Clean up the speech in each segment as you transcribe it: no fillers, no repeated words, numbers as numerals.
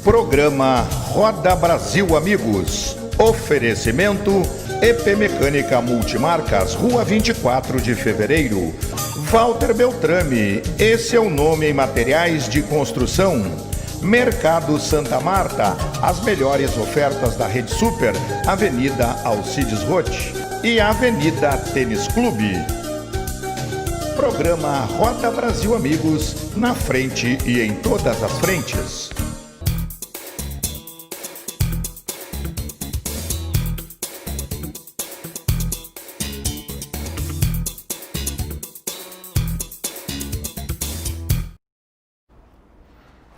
Programa Roda Brasil Amigos. Oferecimento EP Mecânica Multimarcas, Rua 24 de Fevereiro. Walter Beltrame, esse é o nome em materiais de construção. Mercado Santa Marta, as melhores ofertas da Rede Super, Avenida Alcides Roth e Avenida Tênis Clube. Programa Roda Brasil Amigos, na frente e em todas as frentes.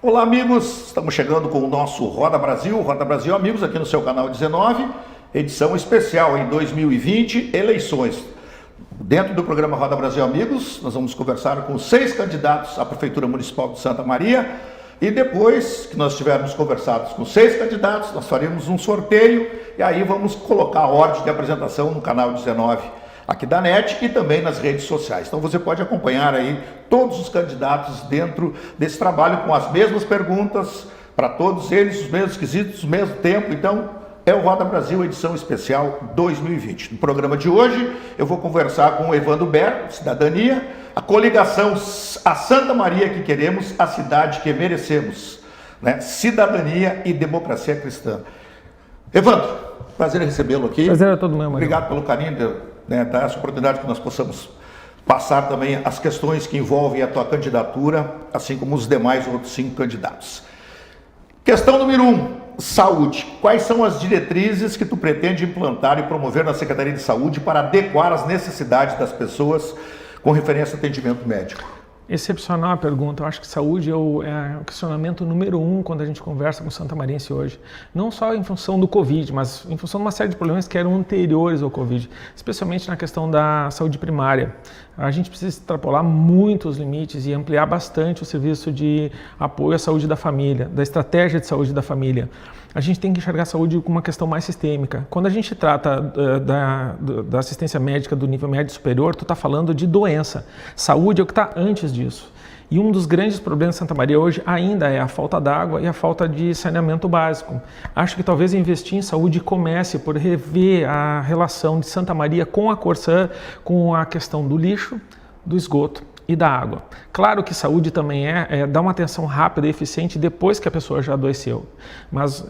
Olá amigos, estamos chegando com o nosso Roda Brasil Amigos aqui no seu canal 19, edição especial em 2020, eleições. Dentro do programa Roda Brasil Amigos, nós vamos conversar com 6 candidatos à Prefeitura Municipal de Santa Maria e depois que nós tivermos conversado com 6 candidatos, nós faremos um sorteio e aí vamos colocar a ordem de apresentação no canal 19 aqui da NET e também nas redes sociais. Então você pode acompanhar aí todos os candidatos dentro desse trabalho com as mesmas perguntas, para todos eles, os mesmos quesitos, o mesmo tempo. Então é o Roda Brasil edição especial 2020. No programa de hoje eu vou conversar com o Evandro Ber, Cidadania, a coligação A Santa Maria que queremos, a cidade que merecemos, né? Cidadania e Democracia Cristã. Evandro, prazer em recebê-lo aqui. Prazer é todo meu, Maria. Obrigado pelo carinho, dar essa oportunidade que nós possamos passar também as questões que envolvem a tua candidatura, assim como os demais outros 5 candidatos. Questão número 1, saúde. Quais são as diretrizes que tu pretende implantar e promover na Secretaria de Saúde para adequar as necessidades das pessoas com referência ao atendimento médico? Excepcional a pergunta. Eu acho que saúde é o questionamento número 1 quando a gente conversa com o santamarense hoje. Não só em função do Covid, mas em função de uma série de problemas que eram anteriores ao Covid, especialmente na questão da saúde primária. A gente precisa extrapolar muito os limites e ampliar bastante o serviço de apoio à saúde da família, da estratégia de saúde da família. A gente tem que enxergar a saúde como uma questão mais sistêmica. Quando a gente trata da assistência médica do nível médio superior, tu está falando de doença. Saúde é o que está antes disso. E um dos grandes problemas de Santa Maria hoje ainda é a falta d'água e a falta de saneamento básico. Acho que talvez investir em saúde comece por rever a relação de Santa Maria com a Corsã, com a questão do lixo, do esgoto e da água. Claro que saúde também dar uma atenção rápida e eficiente depois que a pessoa já adoeceu, mas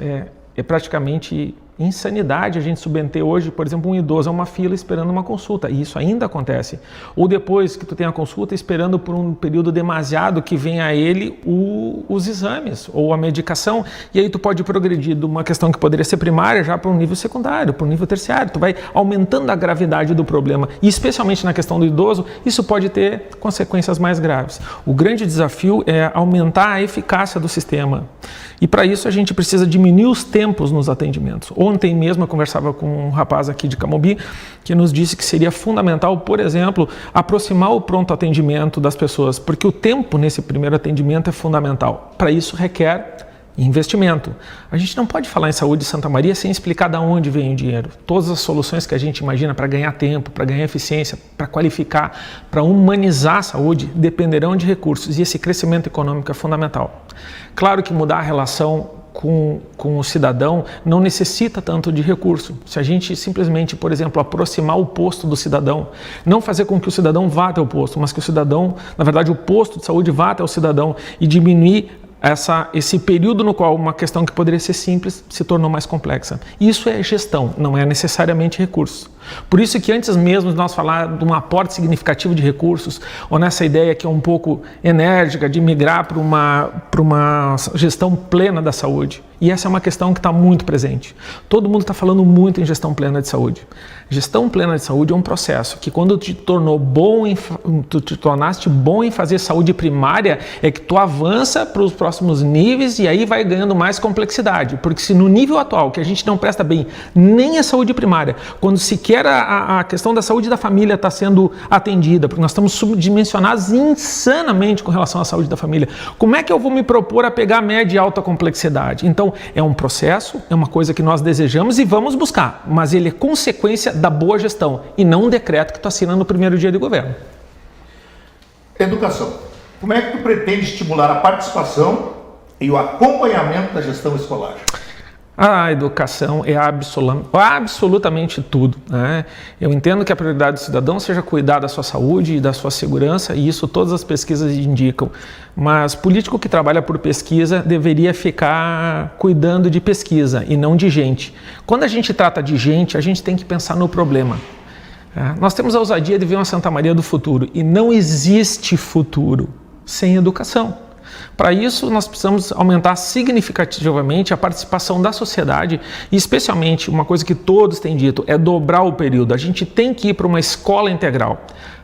é praticamente insanidade a gente submeter hoje, por exemplo, um idoso a uma fila esperando uma consulta, e isso ainda acontece. Ou depois que tu tem a consulta, esperando por um período demasiado que venha a ele os exames ou a medicação, e aí tu pode progredir de uma questão que poderia ser primária já para um nível secundário, para um nível terciário, tu vai aumentando a gravidade do problema, e especialmente na questão do idoso, isso pode ter consequências mais graves. O grande desafio é aumentar a eficácia do sistema, e para isso a gente precisa diminuir os tempos nos atendimentos. Ontem mesmo eu conversava com um rapaz aqui de Camobi que nos disse que seria fundamental, por exemplo, aproximar o pronto atendimento das pessoas, porque o tempo nesse primeiro atendimento é fundamental. Para isso requer investimento. A gente não pode falar em saúde de Santa Maria sem explicar de onde vem o dinheiro. Todas as soluções que a gente imagina para ganhar tempo, para ganhar eficiência, para qualificar, para humanizar a saúde, dependerão de recursos, e esse crescimento econômico é fundamental. Claro que mudar a relação com o cidadão não necessita tanto de recurso. Se a gente simplesmente, por exemplo, aproximar o posto do cidadão, não fazer com que o cidadão vá até o posto, mas que o cidadão, na verdade, o posto de saúde vá até o cidadão e diminuir esse período no qual uma questão que poderia ser simples se tornou mais complexa. Isso é gestão, não é necessariamente recurso. Por isso que antes mesmo de nós falar de um aporte significativo de recursos, ou nessa ideia que é um pouco enérgica de migrar para uma gestão plena da saúde, e essa é uma questão que está muito presente. Todo mundo está falando muito em gestão plena de saúde. Gestão plena de saúde é um processo que quando tu te tornaste bom em fazer saúde primária, é que tu avança para os próximos níveis e aí vai ganhando mais complexidade. Porque se no nível atual, que a gente não presta bem nem a saúde primária, quando sequer a questão da saúde da família está sendo atendida, porque nós estamos subdimensionados insanamente com relação à saúde da família, como é que eu vou me propor a pegar média e alta complexidade? Então, é um processo, é uma coisa que nós desejamos e vamos buscar, mas ele é consequência da boa gestão e não um decreto que tu assina no primeiro dia de governo. Educação. Como é que tu pretende estimular a participação e o acompanhamento da gestão escolar? A educação é absolutamente tudo, né? Eu entendo que a prioridade do cidadão seja cuidar da sua saúde e da sua segurança, e isso todas as pesquisas indicam. Mas político que trabalha por pesquisa deveria ficar cuidando de pesquisa e não de gente. Quando a gente trata de gente, a gente tem que pensar no problema. Nós temos a ousadia de ver uma Santa Maria do futuro, e não existe futuro sem educação. Para isso, nós precisamos aumentar significativamente a participação da sociedade e, especialmente, uma coisa que todos têm dito, é dobrar o período. A gente tem que ir para uma escola integral.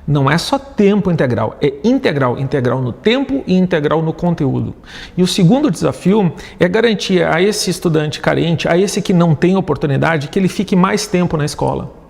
Não é só tempo integral, é integral. Integral no tempo e integral no conteúdo. E o segundo desafio é garantir a esse estudante carente, a esse que não tem oportunidade, que ele fique mais tempo na escola.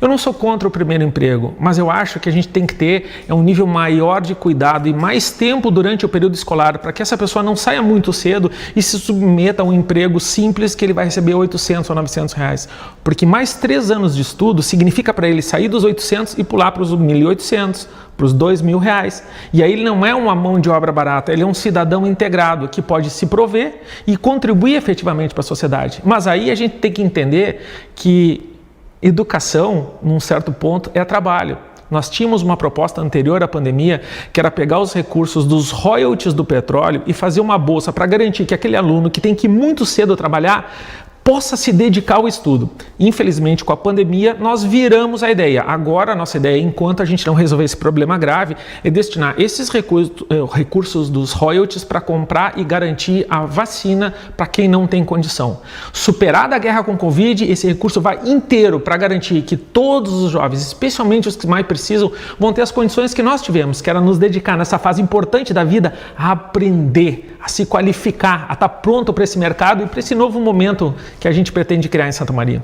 Eu não sou contra o primeiro emprego, mas eu acho que a gente tem que ter um nível maior de cuidado e mais tempo durante o período escolar para que essa pessoa não saia muito cedo e se submeta a um emprego simples que ele vai receber 800 ou 900 reais. Porque mais 3 anos de estudo significa para ele sair dos 800 e pular para os 1.800, para os 2.000 reais. E aí ele não é uma mão de obra barata, ele é um cidadão integrado que pode se prover e contribuir efetivamente para a sociedade. Mas aí a gente tem que entender que educação, num certo ponto, é trabalho. Nós tínhamos uma proposta anterior à pandemia, que era pegar os recursos dos royalties do petróleo e fazer uma bolsa para garantir que aquele aluno que tem que ir muito cedo trabalhar possa se dedicar ao estudo. Infelizmente, com a pandemia, nós viramos a ideia. Agora, a nossa ideia, enquanto a gente não resolver esse problema grave, é destinar esses recursos dos royalties para comprar e garantir a vacina para quem não tem condição. Superada a guerra com o Covid, esse recurso vai inteiro para garantir que todos os jovens, especialmente os que mais precisam, vão ter as condições que nós tivemos, que era nos dedicar nessa fase importante da vida a aprender, a se qualificar, a estar pronto para esse mercado e para esse novo momento que a gente pretende criar em Santa Maria.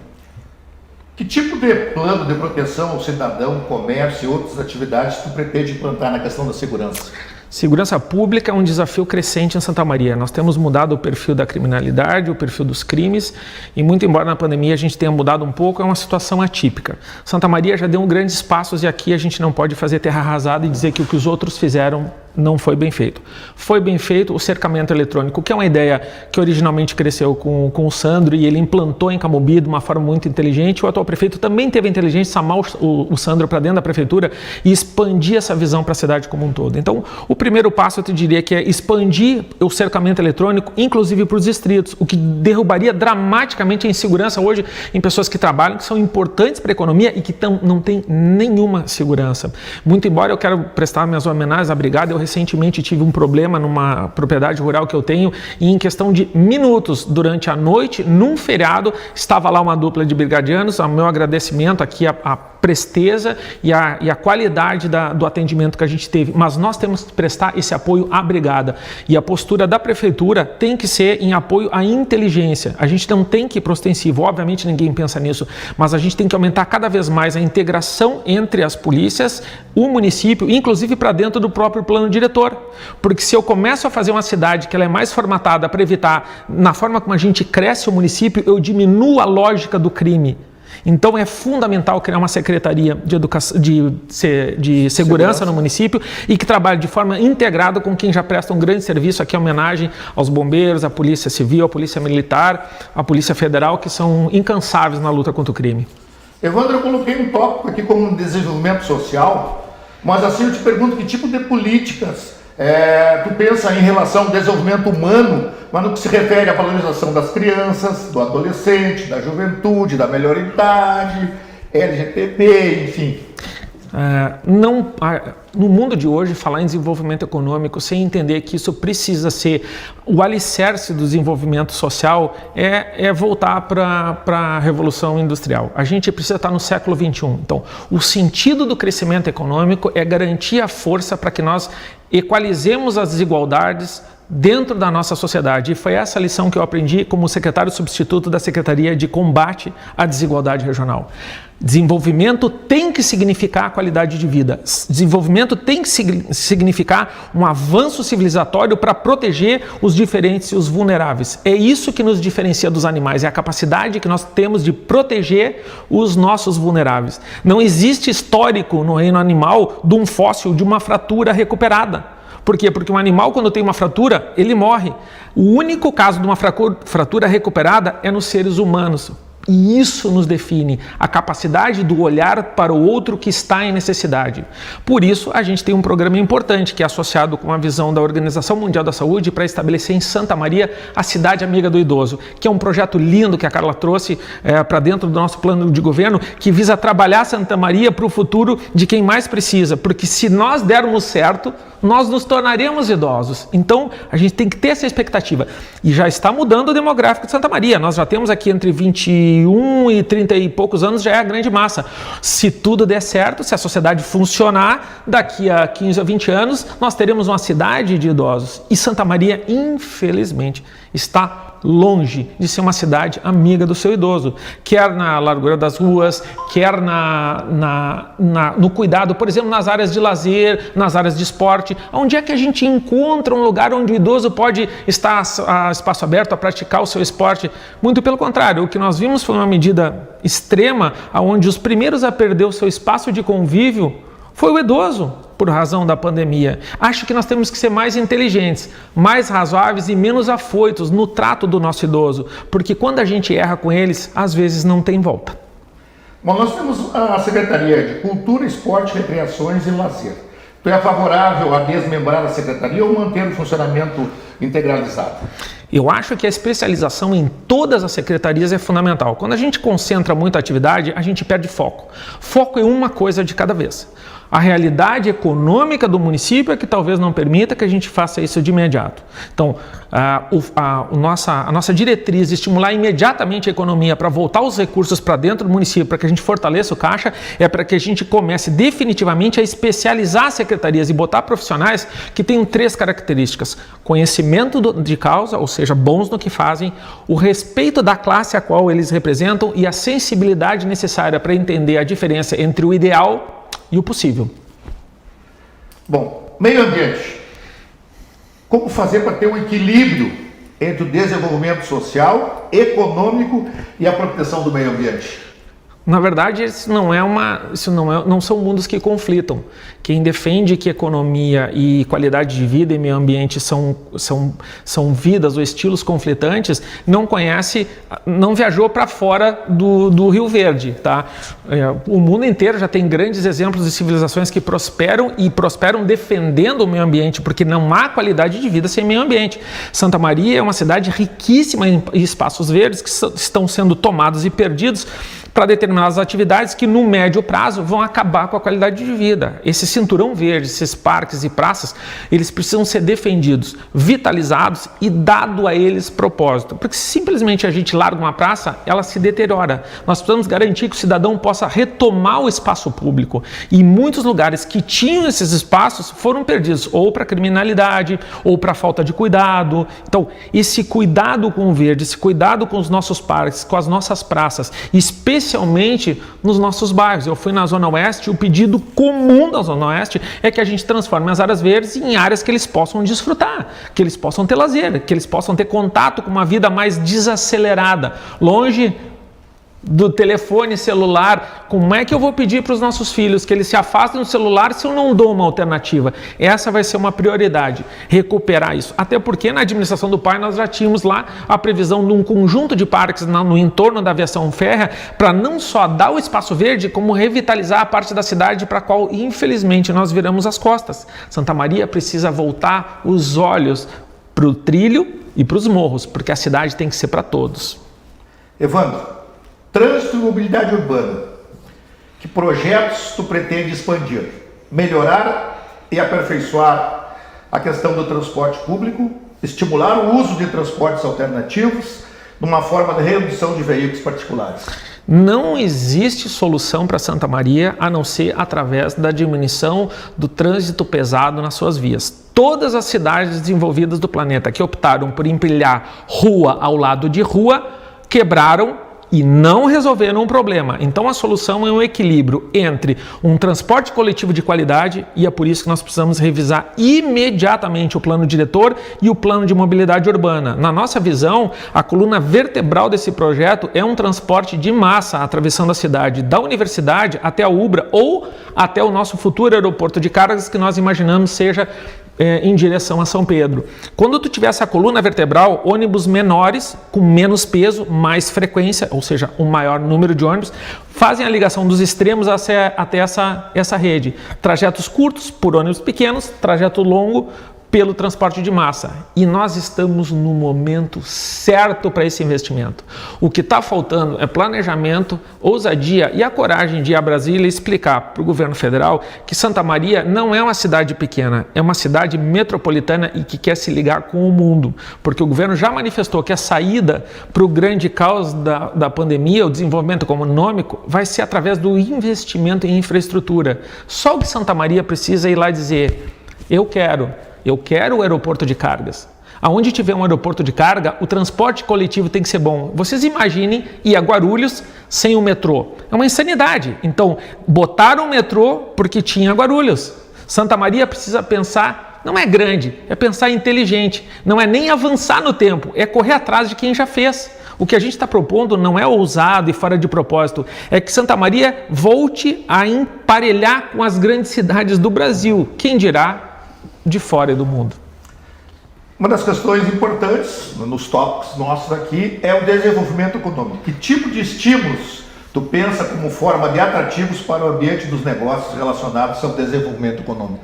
Que tipo de plano de proteção ao cidadão, comércio e outras atividades tu pretende implantar na questão da segurança? Segurança pública é um desafio crescente em Santa Maria. Nós temos mudado o perfil da criminalidade, o perfil dos crimes, e muito embora na pandemia a gente tenha mudado um pouco, é uma situação atípica. Santa Maria já deu grandes passos e aqui a gente não pode fazer terra arrasada e dizer que o que os outros fizeram não foi bem feito. Foi bem feito o cercamento eletrônico, que é uma ideia que originalmente cresceu com o Sandro e ele implantou em Camobi de uma forma muito inteligente. O atual prefeito também teve a inteligência de chamar o Sandro para dentro da prefeitura e expandir essa visão para a cidade como um todo. Então, o primeiro passo eu te diria que é expandir o cercamento eletrônico, inclusive para os distritos, o que derrubaria dramaticamente a insegurança hoje em pessoas que trabalham, que são importantes para a economia e que não têm nenhuma segurança. Muito embora eu quero prestar minhas homenagens à Brigada, eu recentemente tive um problema numa propriedade rural que eu tenho e em questão de minutos durante a noite, num feriado, estava lá uma dupla de brigadianos. O meu agradecimento aqui à presteza e a qualidade do atendimento que a gente teve, mas nós temos que prestar esse apoio à brigada e a postura da prefeitura tem que ser em apoio à inteligência. A gente não tem que ir para o ostensivo, obviamente ninguém pensa nisso, mas a gente tem que aumentar cada vez mais a integração entre as polícias, o município, inclusive para dentro do próprio plano diretor, porque se eu começo a fazer uma cidade que ela é mais formatada para evitar, na forma como a gente cresce o município, eu diminuo a lógica do crime. Então é fundamental criar uma secretaria de segurança no município e que trabalhe de forma integrada com quem já presta um grande serviço. Aqui é homenagem aos bombeiros, à Polícia Civil, à Polícia Militar, à Polícia Federal, que são incansáveis na luta contra o crime. Evandro, eu coloquei um tópico aqui como desenvolvimento social, mas assim eu te pergunto que tipo de políticas tu pensa em relação ao desenvolvimento humano, mas no que se refere à valorização das crianças, do adolescente, da juventude, da melhor idade, LGBT, enfim. No mundo de hoje, falar em desenvolvimento econômico sem entender que isso precisa ser o alicerce do desenvolvimento social é voltar para a Revolução Industrial. A gente precisa estar no século XXI. Então, o sentido do crescimento econômico é garantir a força para que nós equalizemos as desigualdades dentro da nossa sociedade. E foi essa lição que eu aprendi como secretário substituto da Secretaria de Combate à Desigualdade Regional. Desenvolvimento tem que significar qualidade de vida. Desenvolvimento tem que significar um avanço civilizatório para proteger os diferentes e os vulneráveis. É isso que nos diferencia dos animais, é a capacidade que nós temos de proteger os nossos vulneráveis. Não existe histórico no reino animal de um fóssil de uma fratura recuperada. Por quê? Porque um animal, quando tem uma fratura, ele morre. O único caso de uma fratura recuperada é nos seres humanos. E isso nos define, a capacidade do olhar para o outro que está em necessidade. Por isso, a gente tem um programa importante que é associado com a visão da Organização Mundial da Saúde para estabelecer em Santa Maria a Cidade Amiga do Idoso, que é um projeto lindo que a Carla trouxe para dentro do nosso plano de governo, que visa trabalhar Santa Maria para o futuro de quem mais precisa, porque se nós dermos certo, nós nos tornaremos idosos. Então, a gente tem que ter essa expectativa. E já está mudando o demográfico de Santa Maria. Nós já temos aqui entre 21 e 30 e poucos anos, já é a grande massa. Se tudo der certo, se a sociedade funcionar, daqui a 15 a 20 anos, nós teremos uma cidade de idosos. E Santa Maria, infelizmente, está longe de ser uma cidade amiga do seu idoso, quer na largura das ruas, quer no cuidado, por exemplo, nas áreas de lazer, nas áreas de esporte. Onde é que a gente encontra um lugar onde o idoso pode estar a espaço aberto a praticar o seu esporte? Muito pelo contrário, o que nós vimos foi uma medida extrema, onde os primeiros a perder o seu espaço de convívio foi o idoso, por razão da pandemia. Acho que nós temos que ser mais inteligentes, mais razoáveis e menos afoitos no trato do nosso idoso, porque quando a gente erra com eles, às vezes não tem volta. Bom, nós temos a Secretaria de Cultura, Esporte, Recreações e Lazer. Tu é favorável a desmembrar a Secretaria ou manter o funcionamento integralizado? Eu acho que a especialização em todas as secretarias é fundamental. Quando a gente concentra muita atividade, a gente perde foco. Foco é uma coisa de cada vez. A realidade econômica do município é que talvez não permita que a gente faça isso de imediato. Então, a nossa diretriz de estimular imediatamente a economia para voltar os recursos para dentro do município, para que a gente fortaleça o caixa, é para que a gente comece definitivamente a especializar as secretarias e botar profissionais que tenham 3 características: conhecimento de causa, ou seja, bons no que fazem, o respeito da classe a qual eles representam e a sensibilidade necessária para entender a diferença entre o ideal e o possível. Bom, meio ambiente. Como fazer para ter um equilíbrio entre o desenvolvimento social, econômico e a proteção do meio ambiente? Na verdade, não são mundos que conflitam. Quem defende que economia e qualidade de vida e meio ambiente são vidas ou estilos conflitantes, não viajou para fora do Rio Verde. Tá? O mundo inteiro já tem grandes exemplos de civilizações que prosperam e prosperam defendendo o meio ambiente, porque não há qualidade de vida sem meio ambiente. Santa Maria é uma cidade riquíssima em espaços verdes que estão sendo tomados e perdidos para determinadas atividades que no médio prazo vão acabar com a qualidade de vida. Esse cinturão verde, esses parques e praças, eles precisam ser defendidos, vitalizados e dado a eles propósito. Porque se simplesmente a gente larga uma praça, ela se deteriora. Nós precisamos garantir que o cidadão possa retomar o espaço público. E muitos lugares que tinham esses espaços foram perdidos, ou para criminalidade, ou para falta de cuidado. Então, esse cuidado com o verde, esse cuidado com os nossos parques, com as nossas praças, especialmente nos nossos bairros. Eu fui na Zona Oeste e o pedido comum da Zona Oeste é que a gente transforme as áreas verdes em áreas que eles possam desfrutar, que eles possam ter lazer, que eles possam ter contato com uma vida mais desacelerada, longe do telefone celular. Como é que eu vou pedir para os nossos filhos que eles se afastem do celular se eu não dou uma alternativa? Essa vai ser uma prioridade, recuperar isso. Até porque na administração do pai nós já tínhamos lá a previsão de um conjunto de parques no entorno da aviação férrea para não só dar o espaço verde, como revitalizar a parte da cidade para a qual infelizmente nós viramos as costas. Santa Maria precisa voltar os olhos para o trilho e para os morros, porque a cidade tem que ser para todos. Evandro, trânsito e mobilidade urbana, que projetos tu pretende expandir, melhorar e aperfeiçoar a questão do transporte público, estimular o uso de transportes alternativos, numa forma de redução de veículos particulares? Não existe solução para Santa Maria a não ser através da diminuição do trânsito pesado nas suas vias. Todas as cidades desenvolvidas do planeta que optaram por empilhar rua ao lado de rua, quebraram e não resolveram um problema. Então a solução é um equilíbrio entre um transporte coletivo de qualidade, e é por isso que nós precisamos revisar imediatamente o plano diretor e o plano de mobilidade urbana. Na nossa visão, a coluna vertebral desse projeto é um transporte de massa atravessando a cidade, da universidade até a Ubra ou até o nosso futuro aeroporto de cargas, que nós imaginamos seja em direção a São Pedro. Quando tu tiver essa coluna vertebral, ônibus menores, com menos peso, mais frequência, ou seja, um maior número de ônibus, fazem a ligação dos extremos até essa rede. Trajetos curtos por ônibus pequenos, trajeto longo pelo transporte de massa. E nós estamos no momento certo para esse investimento. O que está faltando é planejamento, ousadia e a coragem de ir a Brasília e explicar para o governo federal que Santa Maria não é uma cidade pequena, é uma cidade metropolitana e que quer se ligar com o mundo. Porque o governo já manifestou que a saída para o grande caos da pandemia, o desenvolvimento econômico, vai ser através do investimento em infraestrutura. Só o que Santa Maria precisa ir lá dizer: eu quero o aeroporto de cargas. Aonde tiver um aeroporto de carga, o transporte coletivo tem que ser bom. Vocês imaginem ir a Guarulhos sem o metrô. É uma insanidade. Então, botaram o metrô porque tinha Guarulhos. Santa Maria precisa pensar, não é grande, é pensar inteligente. Não é nem avançar no tempo, é correr atrás de quem já fez. O que a gente está propondo não é ousado e fora de propósito, é que Santa Maria volte a emparelhar com as grandes cidades do Brasil. Quem dirá de fora e do mundo. Uma das questões importantes nos tópicos nossos aqui é o desenvolvimento econômico. Que tipo de estímulos tu pensa como forma de atrativos para o ambiente dos negócios relacionados ao desenvolvimento econômico?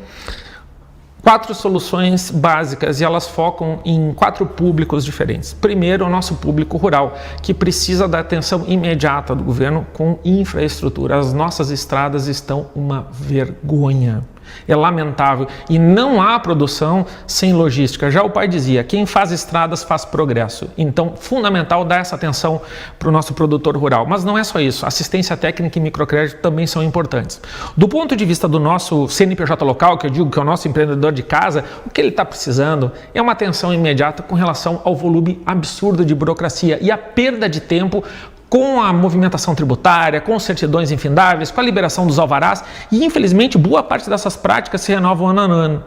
4 soluções básicas e elas focam em 4 públicos diferentes. Primeiro, o nosso público rural, que precisa da atenção imediata do governo com infraestrutura. As nossas estradas estão uma vergonha. É lamentável e não há produção sem logística. Já o pai dizia, quem faz estradas faz progresso. Então, fundamental dar essa atenção para o nosso produtor rural. Mas não é só isso, assistência técnica e microcrédito também são importantes. Do ponto de vista do nosso CNPJ local, que eu digo que é o nosso empreendedor de casa, o que ele está precisando é uma atenção imediata com relação ao volume absurdo de burocracia e a perda de tempo com a movimentação tributária, com certidões infindáveis, com a liberação dos alvarás, e infelizmente boa parte dessas práticas se renovam ano a ano.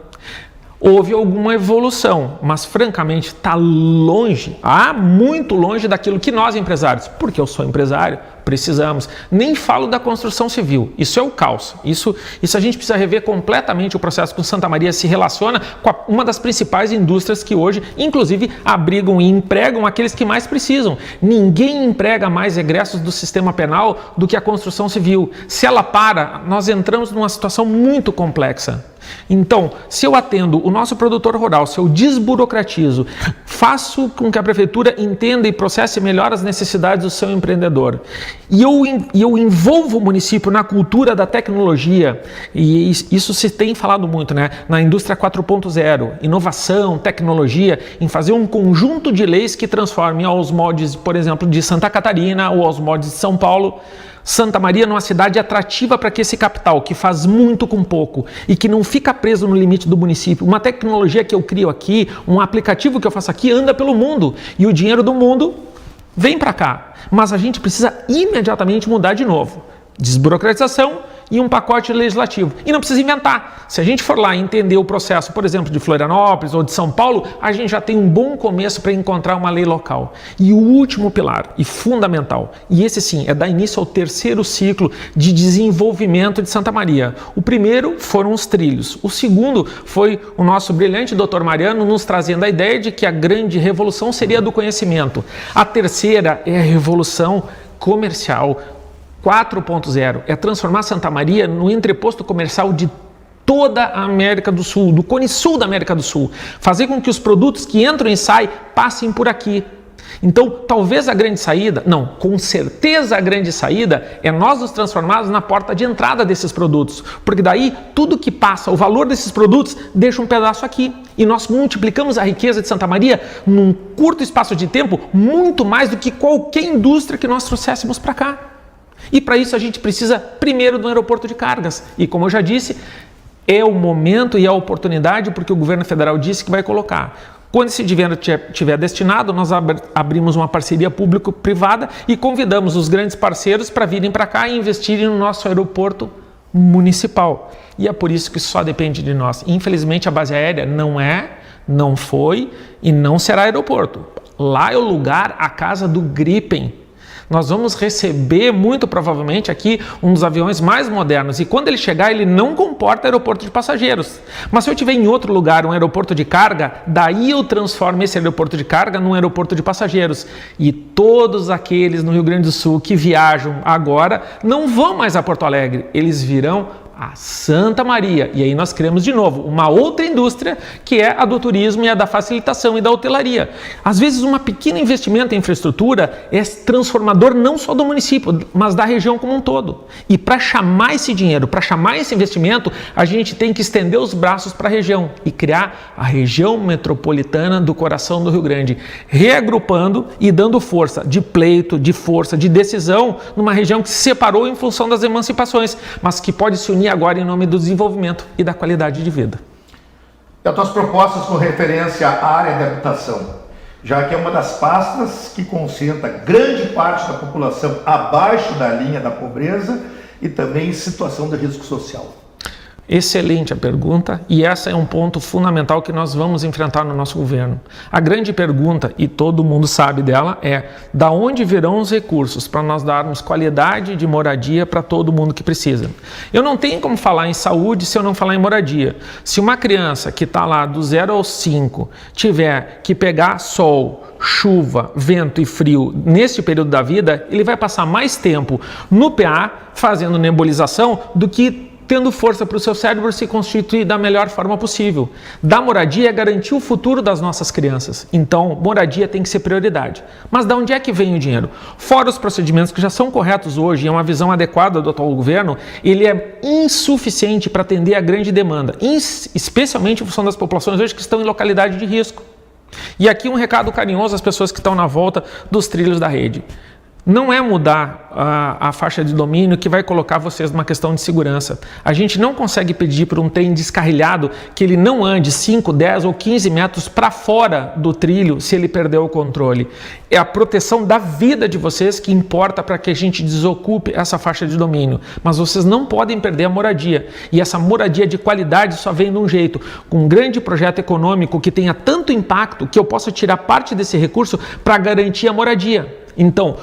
Houve alguma evolução, mas francamente está longe, muito longe daquilo que nós empresários, porque eu sou empresário, precisamos. Nem falo da construção civil, isso é o caos. Isso a gente precisa rever completamente o processo com Santa Maria se relaciona com uma das principais indústrias que hoje, inclusive, abrigam e empregam aqueles que mais precisam. Ninguém emprega mais egressos do sistema penal do que a construção civil. Se ela para, nós entramos numa situação muito complexa. Então, se eu atendo o nosso produtor rural, se eu desburocratizo, faço com que a prefeitura entenda e processe melhor as necessidades do seu empreendedor, e eu envolvo o município na cultura da tecnologia, e isso se tem falado muito, né? Na indústria 4.0, inovação, tecnologia, em fazer um conjunto de leis que transformem aos moldes, por exemplo, de Santa Catarina ou aos moldes de São Paulo, Santa Maria numa cidade atrativa para que esse capital, que faz muito com pouco e que não fica preso no limite do município, uma tecnologia que eu crio aqui, um aplicativo que eu faço aqui, anda pelo mundo e o dinheiro do mundo vem para cá. Mas a gente precisa imediatamente mudar de novo. Desburocratização e um pacote legislativo. E não precisa inventar. Se a gente for lá entender o processo, por exemplo, de Florianópolis ou de São Paulo, a gente já tem um bom começo para encontrar uma lei local. E o último pilar, e fundamental, e esse sim, é dar início ao 3º ciclo de desenvolvimento de Santa Maria. O primeiro foram os trilhos. O segundo foi o nosso brilhante Dr. Mariano nos trazendo a ideia de que a grande revolução seria a do conhecimento. A terceira é a revolução comercial 4.0, é transformar Santa Maria no entreposto comercial de toda a América do Sul, do Cone Sul da América do Sul. Fazer com que os produtos que entram e saem passem por aqui. Então, talvez a grande saída, não, com certeza a grande saída é nós nos transformarmos na porta de entrada desses produtos, porque daí tudo que passa, o valor desses produtos, deixa um pedaço aqui. E nós multiplicamos a riqueza de Santa Maria num curto espaço de tempo, muito mais do que qualquer indústria que nós trouxéssemos para cá. E para isso a gente precisa primeiro do aeroporto de cargas. E como eu já disse, é o momento e a oportunidade porque o governo federal disse que vai colocar. Quando esse dinheiro estiver destinado, nós abrimos uma parceria público-privada e convidamos os grandes parceiros para virem para cá e investirem no nosso aeroporto municipal. E é por isso que só depende de nós. Infelizmente a base aérea não foi e não será aeroporto. Lá é o lugar, a casa do Gripen. Nós vamos receber, muito provavelmente, aqui um dos aviões mais modernos. E quando ele chegar, ele não comporta aeroporto de passageiros. Mas se eu tiver em outro lugar um aeroporto de carga, daí eu transformo esse aeroporto de carga num aeroporto de passageiros. E todos aqueles no Rio Grande do Sul que viajam agora não vão mais a Porto Alegre. Eles virão a Santa Maria. E aí nós criamos de novo uma outra indústria, que é a do turismo e a da facilitação e da hotelaria. Às vezes um pequeno investimento em infraestrutura é transformador não só do município, mas da região como um todo. E para chamar esse dinheiro, para chamar esse investimento, a gente tem que estender os braços para a região e criar a região metropolitana do coração do Rio Grande, reagrupando e dando força de pleito, de força, de decisão numa região que se separou em função das emancipações, mas que pode se unir agora em nome do desenvolvimento e da qualidade de vida. E as tuas propostas com referência à área de habitação, já que é uma das pastas que concentra grande parte da população abaixo da linha da pobreza e também em situação de risco social. Excelente a pergunta, e essa é um ponto fundamental que nós vamos enfrentar no nosso governo. A grande pergunta, e todo mundo sabe dela, é: da onde virão os recursos para nós darmos qualidade de moradia para todo mundo que precisa? Eu não tenho como falar em saúde se eu não falar em moradia. Se uma criança que está lá do 0 aos 5 tiver que pegar sol, chuva, vento e frio nesse período da vida, ele vai passar mais tempo no PA fazendo nebulização do que tendo força para o seu cérebro se constituir da melhor forma possível. Dar moradia é garantir o futuro das nossas crianças. Então, moradia tem que ser prioridade. Mas de onde é que vem o dinheiro? Fora os procedimentos que já são corretos hoje, é uma visão adequada do atual governo, ele é insuficiente para atender a grande demanda, especialmente em função das populações hoje que estão em localidade de risco. E aqui um recado carinhoso às pessoas que estão na volta dos trilhos da rede. Não é mudar a faixa de domínio que vai colocar vocês numa questão de segurança. A gente não consegue pedir para um trem descarrilhado que ele não ande 5, 10 ou 15 metros para fora do trilho se ele perder o controle. É a proteção da vida de vocês que importa para que a gente desocupe essa faixa de domínio. Mas vocês não podem perder a moradia. E essa moradia de qualidade só vem de um jeito: com um grande projeto econômico que tenha tanto impacto que eu possa tirar parte desse recurso para garantir a moradia. Então,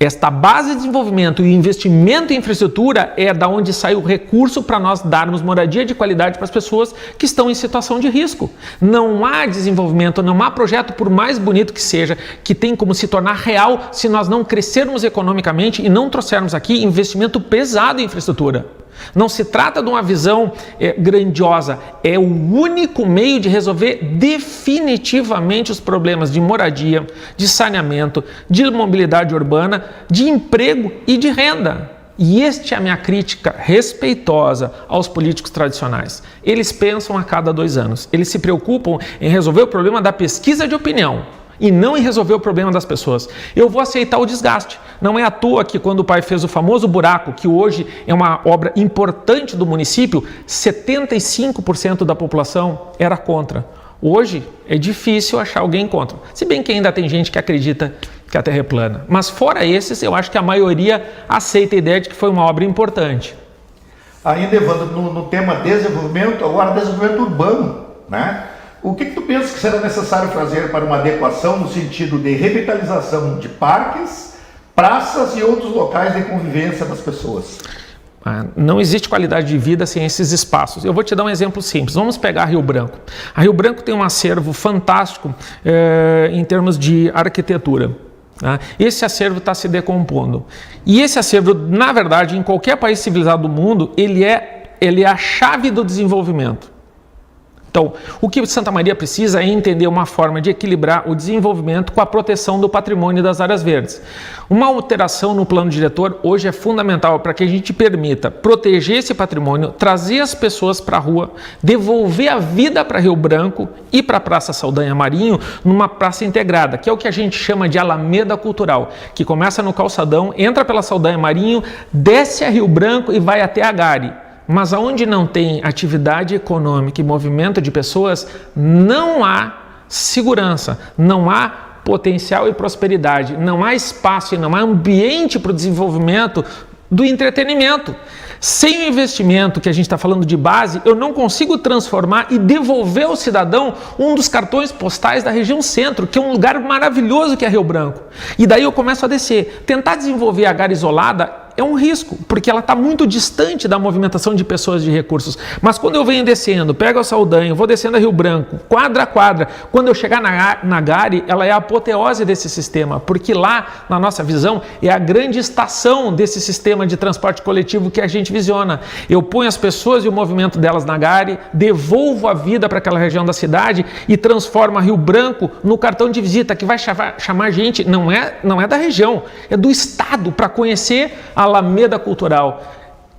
esta base de desenvolvimento e investimento em infraestrutura é da onde sai o recurso para nós darmos moradia de qualidade para as pessoas que estão em situação de risco. Não há desenvolvimento, não há projeto, por mais bonito que seja, que tem como se tornar real se nós não crescermos economicamente e não trouxermos aqui investimento pesado em infraestrutura. Não se trata de uma visão grandiosa, é o único meio de resolver definitivamente os problemas de moradia, de saneamento, de mobilidade urbana, de emprego e de renda. E esta é a minha crítica respeitosa aos políticos tradicionais. Eles pensam a cada 2 anos, eles se preocupam em resolver o problema da pesquisa de opinião e não em resolver o problema das pessoas. Eu vou aceitar o desgaste. Não é à toa que quando o pai fez o famoso buraco, que hoje é uma obra importante do município, 75% da população era contra. Hoje é difícil achar alguém contra. Se bem que ainda tem gente que acredita que a Terra é plana. Mas fora esses, eu acho que a maioria aceita a ideia de que foi uma obra importante. Ainda, Evandro, no tema desenvolvimento, agora desenvolvimento urbano, né? O que tu pensa que será necessário fazer para uma adequação no sentido de revitalização de parques, praças e outros locais de convivência das pessoas? Não existe qualidade de vida sem esses espaços. Eu vou te dar um exemplo simples. Vamos pegar Rio Branco. A Rio Branco tem um acervo fantástico em termos de arquitetura. Esse acervo está se decompondo. E esse acervo, na verdade, em qualquer país civilizado do mundo, ele é a chave do desenvolvimento. Então, o que Santa Maria precisa é entender uma forma de equilibrar o desenvolvimento com a proteção do patrimônio das áreas verdes. Uma alteração no plano diretor hoje é fundamental para que a gente permita proteger esse patrimônio, trazer as pessoas para a rua, devolver a vida para Rio Branco e para a Praça Saldanha Marinho numa praça integrada, que é o que a gente chama de Alameda Cultural, que começa no Calçadão, entra pela Saldanha Marinho, desce a Rio Branco e vai até a Gare. Mas onde não tem atividade econômica e movimento de pessoas, não há segurança, não há potencial e prosperidade, não há espaço e não há ambiente para o desenvolvimento do entretenimento. Sem o investimento que a gente está falando de base, eu não consigo transformar e devolver ao cidadão um dos cartões postais da região centro, que é um lugar maravilhoso que é Rio Branco. E daí eu começo a descer. Tentar desenvolver a Gare isolada é um risco, porque ela está muito distante da movimentação de pessoas de recursos. Mas quando eu venho descendo, pego o Saldanha, vou descendo a Rio Branco, quadra a quadra, quando eu chegar na Gare, ela é a apoteose desse sistema, porque lá, na nossa visão, é a grande estação desse sistema de transporte coletivo que a gente visiona. Eu ponho as pessoas e o movimento delas na Gare, devolvo a vida para aquela região da cidade e transformo a Rio Branco no cartão de visita, que vai chamar gente, não é da região, é do estado, para conhecer a Alameda Cultural,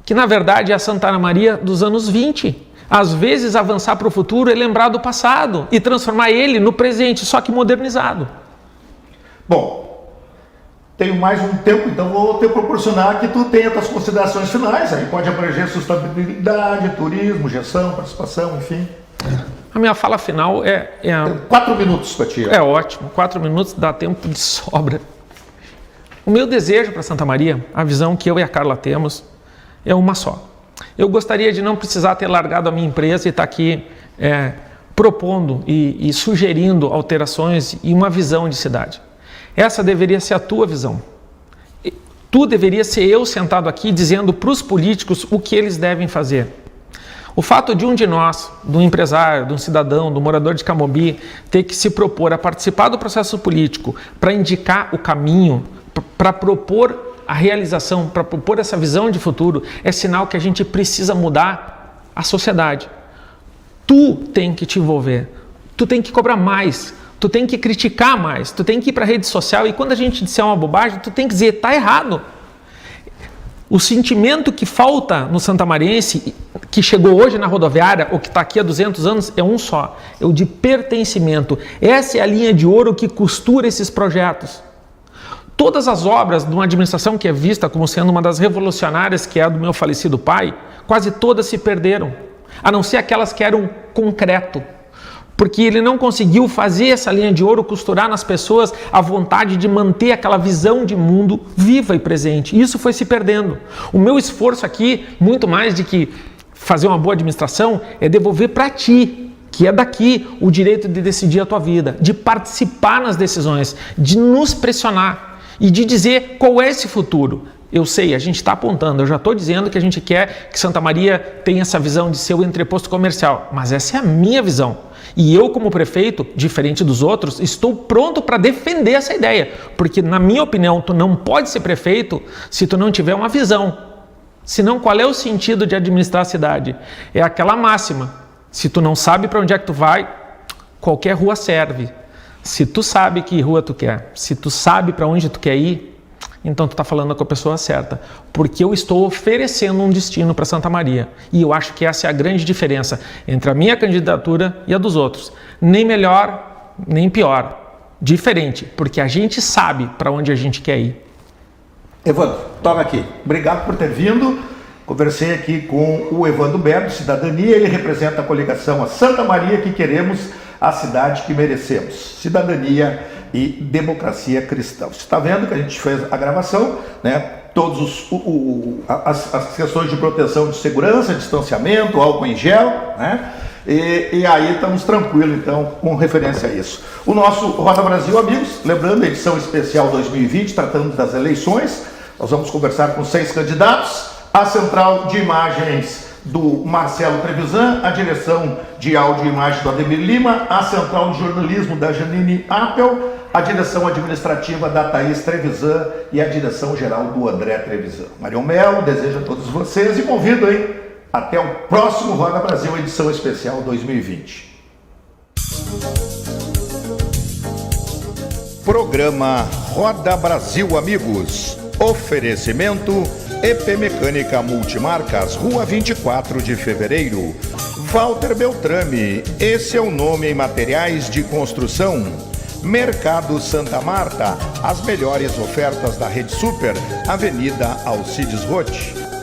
que na verdade é a Santa Maria dos anos 20. Às vezes avançar para o futuro é lembrar do passado e transformar ele no presente, só que modernizado. Bom, tenho mais um tempo, então vou te proporcionar que tu tenha as considerações finais, aí pode abranger sustentabilidade, turismo, gestão, participação, enfim. A minha fala final é... 4 minutos para ti. É ótimo, 4 minutos dá tempo de sobra. O meu desejo para Santa Maria, a visão que eu e a Carla temos, é uma só. Eu gostaria de não precisar ter largado a minha empresa e estar aqui propondo e sugerindo alterações e uma visão de cidade. Essa deveria ser a tua visão. Tu deveria ser eu sentado aqui dizendo para os políticos o que eles devem fazer. O fato de um de nós, de um empresário, de um cidadão, do morador de Camobi, ter que se propor a participar do processo político para indicar o caminho, para propor a realização, para propor essa visão de futuro, é sinal que a gente precisa mudar a sociedade. Tu tem que te envolver, tu tem que cobrar mais, tu tem que criticar mais, tu tem que ir para a rede social e quando a gente disser uma bobagem, tu tem que dizer, tá errado. O sentimento que falta no santamariense, que chegou hoje na rodoviária, ou que está aqui há 200 anos, é um só, é o de pertencimento. Essa é a linha de ouro que costura esses projetos. Todas as obras de uma administração que é vista como sendo uma das revolucionárias, que é a do meu falecido pai, quase todas se perderam, a não ser aquelas que eram concreto. Porque ele não conseguiu fazer essa linha de ouro, costurar nas pessoas a vontade de manter aquela visão de mundo viva e presente. Isso foi se perdendo. O meu esforço aqui, muito mais de que fazer uma boa administração, é devolver para ti, que é daqui, o direito de decidir a tua vida, de participar nas decisões, de nos pressionar e de dizer qual é esse futuro. Eu sei, a gente está apontando, eu já estou dizendo que a gente quer que Santa Maria tenha essa visão de ser o entreposto comercial, mas essa é a minha visão. E eu, como prefeito, diferente dos outros, estou pronto para defender essa ideia, porque, na minha opinião, tu não pode ser prefeito se tu não tiver uma visão. Senão, qual é o sentido de administrar a cidade? É aquela máxima, se tu não sabe para onde é que tu vai, qualquer rua serve. Se tu sabe que rua tu quer, se tu sabe para onde tu quer ir, então tu está falando com a pessoa certa, porque eu estou oferecendo um destino para Santa Maria. E eu acho que essa é a grande diferença entre a minha candidatura e a dos outros. Nem melhor, nem pior. Diferente, porque a gente sabe para onde a gente quer ir. Evandro, toca aqui. Obrigado por ter vindo. Conversei aqui com o Evandro Berto, Cidadania. Ele representa a coligação A Santa Maria que queremos, a cidade que merecemos. Cidadania e democracia cristã. Você está vendo que a gente fez a gravação, né? Todos as questões de proteção de segurança, distanciamento, álcool em gel, né? E aí estamos tranquilos, então, com referência a isso. O nosso Roda Brasil, amigos, lembrando, a edição especial 2020, tratando das eleições, nós vamos conversar com 6 candidatos, a central de imagens do Marcelo Trevisan, a direção de áudio e imagem do Ademir Lima, a central de jornalismo da Janine Appel, a direção administrativa da Thaís Trevisan e a direção geral do André Trevisan. Marião Melo, desejo a todos vocês e convido aí até o próximo Roda Brasil, edição especial 2020. Programa Roda Brasil, amigos. Oferecimento EP Mecânica Multimarcas, Rua 24 de Fevereiro. Walter Beltrame, esse é o nome em materiais de construção. Mercado Santa Marta, as melhores ofertas da Rede Super, Avenida Alcides Roth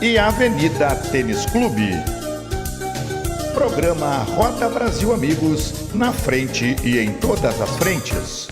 e Avenida Tênis Clube. Programa Roda Brasil, amigos, na frente e em todas as frentes.